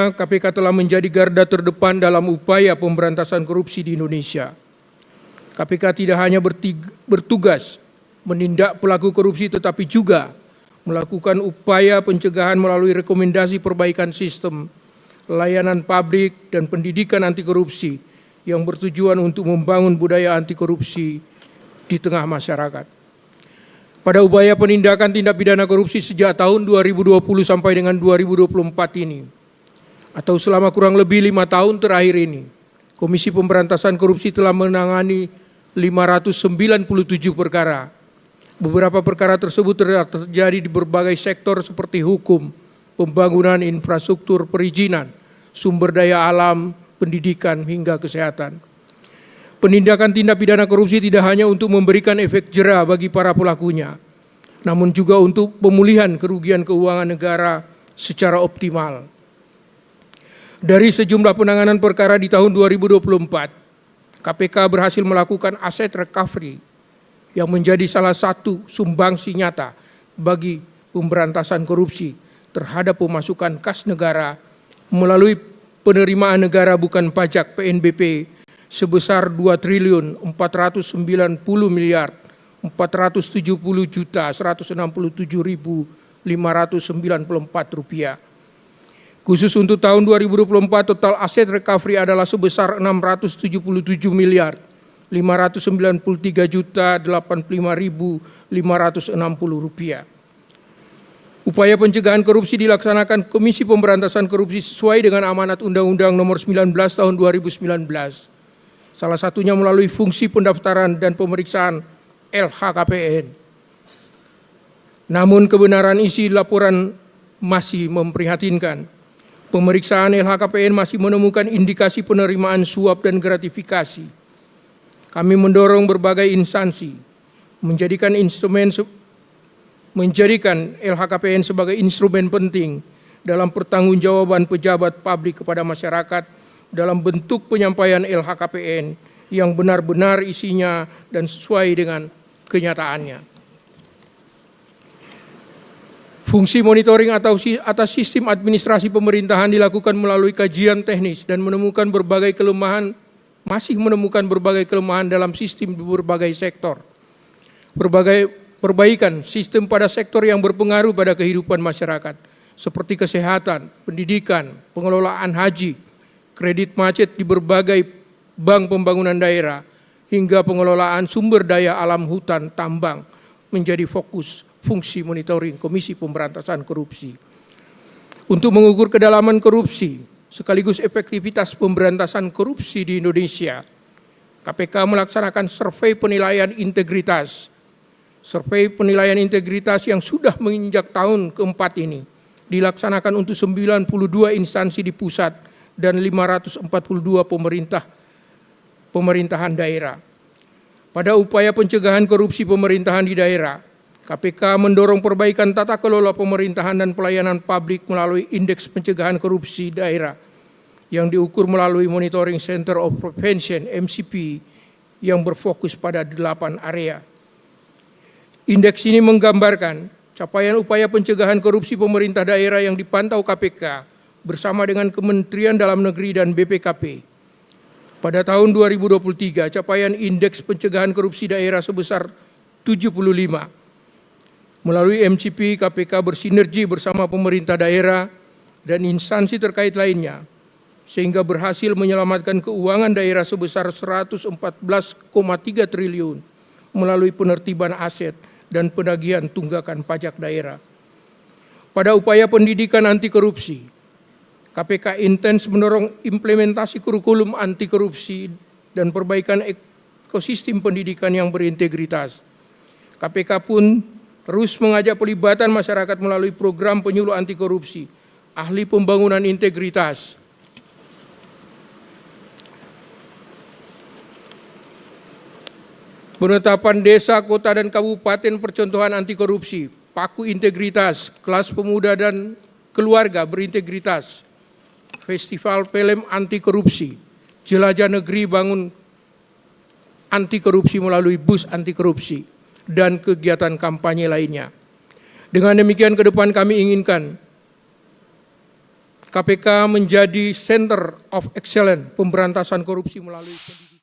Sebelumnya, KPK telah menjadi garda terdepan dalam upaya pemberantasan korupsi di Indonesia. KPK tidak hanya bertugas menindak pelaku korupsi, tetapi juga melakukan upaya pencegahan melalui rekomendasi perbaikan sistem, layanan publik, dan pendidikan anti korupsi yang bertujuan untuk membangun budaya anti korupsi di tengah masyarakat. Pada upaya penindakan tindak pidana korupsi sejak tahun 2020 sampai dengan 2024 ini, atau selama kurang lebih 5 tahun terakhir ini, Komisi Pemberantasan Korupsi telah menangani 597 perkara. Beberapa perkara tersebut terjadi di berbagai sektor seperti hukum, pembangunan infrastruktur, perizinan, sumber daya alam, pendidikan, hingga kesehatan. Penindakan tindak pidana korupsi tidak hanya untuk memberikan efek jera bagi para pelakunya, namun juga untuk pemulihan kerugian keuangan negara secara optimal. Dari sejumlah penanganan perkara di tahun 2024, KPK berhasil melakukan aset recovery yang menjadi salah satu sumbangsi nyata bagi pemberantasan korupsi terhadap pemasukan kas negara melalui penerimaan negara bukan pajak (PNBP) sebesar 2.490.167.594 rupiah. Khusus untuk tahun 2024, total aset recovery adalah sebesar 677.593.085.560 rupiah. Upaya pencegahan korupsi dilaksanakan Komisi Pemberantasan Korupsi sesuai dengan amanat Undang-Undang Nomor 19 Tahun 2019. Salah satunya melalui fungsi pendaftaran dan pemeriksaan LHKPN. Namun kebenaran isi laporan masih memprihatinkan. Pemeriksaan LHKPN masih menemukan indikasi penerimaan suap dan gratifikasi. Kami mendorong berbagai instansi menjadikan LHKPN sebagai instrumen penting dalam pertanggungjawaban pejabat publik kepada masyarakat dalam bentuk penyampaian LHKPN yang benar-benar isinya dan sesuai dengan kenyataannya. Fungsi monitoring atas sistem administrasi pemerintahan dilakukan melalui kajian teknis dan menemukan berbagai kelemahan dalam sistem di berbagai sektor. Berbagai perbaikan sistem pada sektor yang berpengaruh pada kehidupan masyarakat, seperti kesehatan, pendidikan, pengelolaan haji, kredit macet di berbagai bank pembangunan daerah, hingga pengelolaan sumber daya alam hutan tambang menjadi fokus fungsi monitoring Komisi Pemberantasan Korupsi. Untuk mengukur kedalaman korupsi sekaligus efektivitas pemberantasan korupsi di Indonesia, KPK melaksanakan survei penilaian integritas. Survei penilaian integritas yang sudah menginjak tahun keempat ini dilaksanakan untuk 92 instansi di pusat dan 542 pemerintahan daerah. Pada upaya pencegahan korupsi pemerintahan di daerah, KPK mendorong perbaikan tata kelola pemerintahan dan pelayanan publik melalui Indeks Pencegahan Korupsi Daerah yang diukur melalui Monitoring Center of Prevention (MCP) yang berfokus pada 8 area. Indeks ini menggambarkan capaian upaya pencegahan korupsi pemerintah daerah yang dipantau KPK bersama dengan Kementerian Dalam Negeri dan BPKP. Pada tahun 2023, capaian Indeks Pencegahan Korupsi Daerah sebesar 75. Melalui MCP, KPK bersinergi bersama pemerintah daerah dan instansi terkait lainnya, sehingga berhasil menyelamatkan keuangan daerah sebesar 114,3 triliun melalui penertiban aset dan penagihan tunggakan pajak daerah. Pada upaya pendidikan anti korupsi, KPK intens mendorong implementasi kurikulum anti korupsi dan perbaikan ekosistem pendidikan yang berintegritas. KPK pun terus mengajak pelibatan masyarakat melalui program penyuluh anti korupsi, ahli pembangunan integritas, penetapan desa, kota, dan kabupaten percontohan anti korupsi, paku integritas, kelas pemuda dan keluarga berintegritas, festival film anti korupsi, jelajah negeri bangun anti korupsi melalui bus anti korupsi, dan kegiatan kampanye lainnya. Dengan demikian ke depan kami inginkan KPK menjadi Center of Excellence pemberantasan korupsi melalui pendidikan.